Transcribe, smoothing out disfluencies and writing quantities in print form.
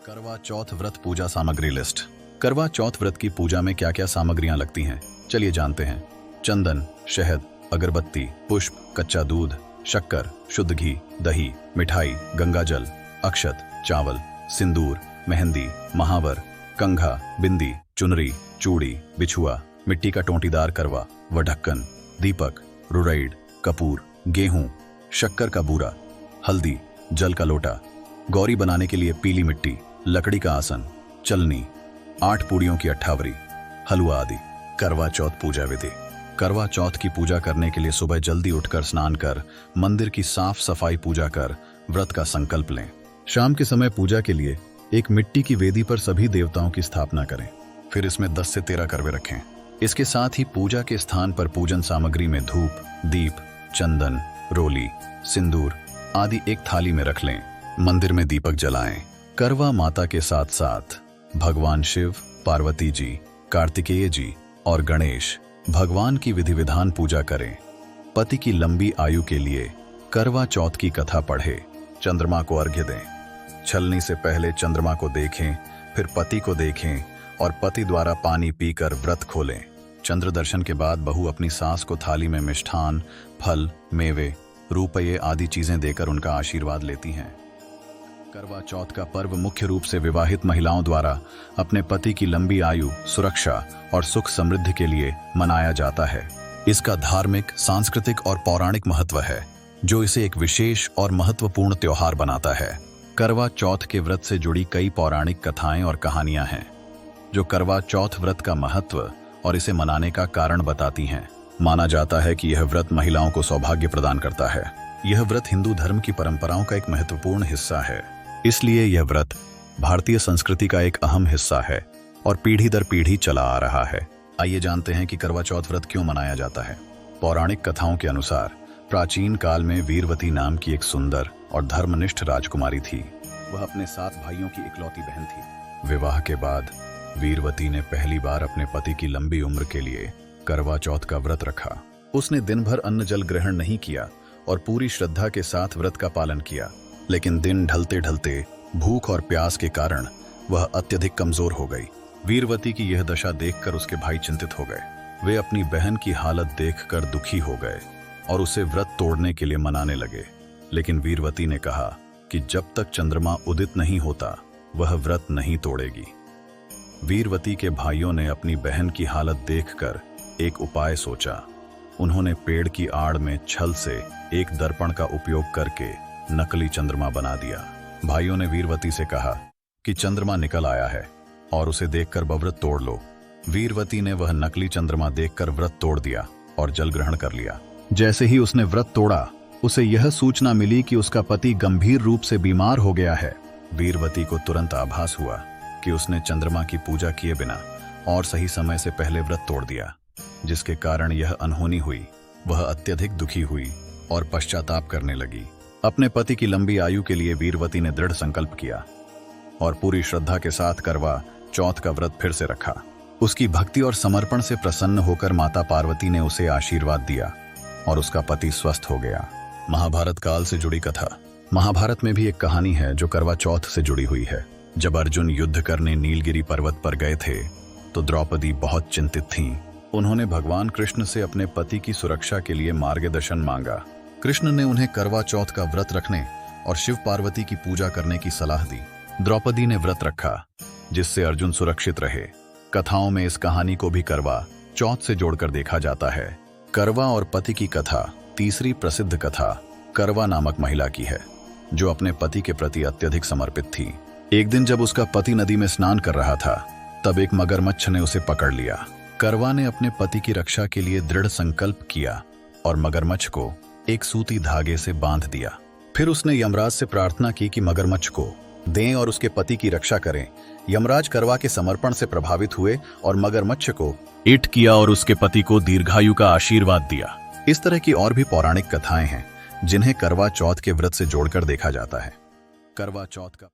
करवा चौथ व्रत पूजा सामग्री लिस्ट। करवा चौथ व्रत की पूजा में क्या क्या सामग्रियां लगती हैं, चलिए जानते हैं। चंदन, शहद, अगरबत्ती, पुष्प, कच्चा दूध, शक्कर, शुद्ध घी, दही, मिठाई, गंगाजल, अक्षत, चावल, सिंदूर, मेहंदी, महावर, कंघा, बिंदी, चुनरी, चूड़ी, बिछुआ, मिट्टी का टोंटीदार करवा व ढक्कन, दीपक, रुरैड, कपूर, गेहूं, शक्कर का बूरा, हल्दी, जल का लोटा, गौरी बनाने के लिए पीली मिट्टी, लकड़ी का आसन, चलनी, 8 पूड़ियों की अट्ठावरी, हलवा आदि। करवा चौथ पूजा विधि। करवा चौथ की पूजा करने के लिए सुबह जल्दी उठकर स्नान कर मंदिर की साफ सफाई पूजा कर व्रत का संकल्प लें। शाम के समय पूजा के लिए एक मिट्टी की वेदी पर सभी देवताओं की स्थापना करें, फिर इसमें 10 से 13 करवे रखें। इसके साथ ही पूजा के स्थान पर पूजन सामग्री में धूप, दीप, चंदन, रोली, सिंदूर आदि एक थाली में रख लें। मंदिर में दीपक जलाएं। करवा माता के साथ साथ भगवान शिव, पार्वती जी, कार्तिकेय जी और गणेश भगवान की विधि विधान पूजा करें। पति की लंबी आयु के लिए करवा चौथ की कथा पढ़े। चंद्रमा को अर्घ्य दें। छलनी से पहले चंद्रमा को देखें, फिर पति को देखें और पति द्वारा पानी पीकर व्रत खोलें। चंद्र दर्शन के बाद बहू अपनी सास को थाली में मिष्ठान, फल, मेवे, रुपये आदि चीजें देकर उनका आशीर्वाद लेती हैं। करवा चौथ का पर्व मुख्य रूप से विवाहित महिलाओं द्वारा अपने पति की लंबी आयु, सुरक्षा और सुख समृद्धि के लिए मनाया जाता है। इसका धार्मिक, सांस्कृतिक और पौराणिक महत्व है, जो इसे एक विशेष और महत्वपूर्ण त्योहार बनाता है। करवा चौथ के व्रत से जुड़ी कई पौराणिक कथाएं और कहानियां हैं, जो करवा चौथ व्रत का महत्व और इसे मनाने का कारण बताती हैं। माना जाता है कि यह व्रत महिलाओं को सौभाग्य प्रदान करता है। यह व्रत हिंदू धर्म की परंपराओं का एक महत्वपूर्ण हिस्सा है, इसलिए यह व्रत भारतीय संस्कृति का एक अहम हिस्सा है और पीढ़ी दर पीढ़ी चला आ रहा है। आइए जानते हैं कि करवा चौथ व्रत क्यों मनाया जाता है। पौराणिक कथाओं के अनुसार प्राचीन काल में वीरवती नाम की एक सुंदर और धर्मनिष्ठ राजकुमारी थी। वह अपने 7 भाइयों की इकलौती बहन थी। विवाह के बाद वीरवती ने पहली बार अपने पति की लंबी उम्र के लिए करवा चौथ का व्रत रखा। उसने दिन भर अन्न जल ग्रहण नहीं किया और पूरी श्रद्धा के साथ व्रत का पालन किया। लेकिन दिन ढलते ढलते भूख और प्यास के कारण वह अत्यधिक कमजोर हो गई। वीरवती की यह दशा देखकर उसके भाई चिंतित हो गए। वे अपनी बहन की हालत देखकर दुखी हो गए और उसे व्रत तोड़ने के लिए मनाने लगे। लेकिन वीरवती ने कहा कि जब तक चंद्रमा उदित नहीं होता वह व्रत नहीं तोड़ेगी। वीरवती के भाइयों ने अपनी बहन की हालत देखकर एक उपाय सोचा। उन्होंने पेड़ की आड़ में छल से एक दर्पण का उपयोग करके नकली चंद्रमा बना दिया। भाइयों ने वीरवती से कहा कि चंद्रमा निकल आया है और उसे देखकर व्रत तोड़ लो। वीरवती ने वह नकली चंद्रमा देखकर व्रत तोड़ दिया और जल ग्रहण कर लिया। जैसे ही उसने व्रत तोड़ा, उसे यह सूचना मिली कि उसका पति गंभीर रूप से बीमार हो गया है। वीरवती को तुरंत आभास हुआ कि उसने चंद्रमा की पूजा किए बिना और सही समय से पहले व्रत तोड़ दिया, जिसके कारण यह अनहोनी हुई। वह अत्यधिक दुखी हुई और पश्चाताप करने लगी। अपने पति की लंबी आयु के लिए वीरवती ने दृढ़ संकल्प किया और पूरी श्रद्धा के साथ करवा चौथ का व्रत फिर से रखा। उसकी भक्ति और समर्पण से प्रसन्न होकर माता पार्वती ने उसे आशीर्वाद दिया और उसका पति स्वस्थ हो गया। महाभारत काल से जुड़ी कथा। महाभारत में भी एक कहानी है जो करवा चौथ से जुड़ी हुई है। जब अर्जुन युद्ध करने नीलगिरी पर्वत पर गए थे तो द्रौपदी बहुत चिंतित थीं। उन्होंने भगवान कृष्ण से अपने पति की सुरक्षा के लिए मार्गदर्शन मांगा। कृष्ण ने उन्हें करवा चौथ का व्रत रखने और शिव पार्वती की पूजा करने की सलाह दी। द्रौपदी ने व्रत रखा, जिससे अर्जुन सुरक्षित रहे। कथाओं में इस कहानी को भी करवा चौथ से जोड़कर देखा जाता है। करवा और पति की कथा। तीसरी प्रसिद्ध कथा करवा नामक महिला की है, जो अपने पति के प्रति अत्यधिक समर्पित थी। एक दिन जब उसका पति नदी में स्नान कर रहा था, तब एक मगरमच्छ ने उसे पकड़ लिया। करवा ने अपने पति की रक्षा के लिए दृढ़ संकल्प किया और मगरमच्छ को एक सूती धागे से बांध दिया। फिर उसने यमराज से प्रार्थना की कि मगरमच्छ को दें और उसके पति की रक्षा करें। यमराज करवा के समर्पण से प्रभावित हुए और मगरमच्छ को ईट किया और उसके पति को दीर्घायु का आशीर्वाद दिया। इस तरह की और भी पौराणिक कथाएं हैं जिन्हें करवा चौथ के व्रत से जोड़कर देखा जाता है। करवा चौथ का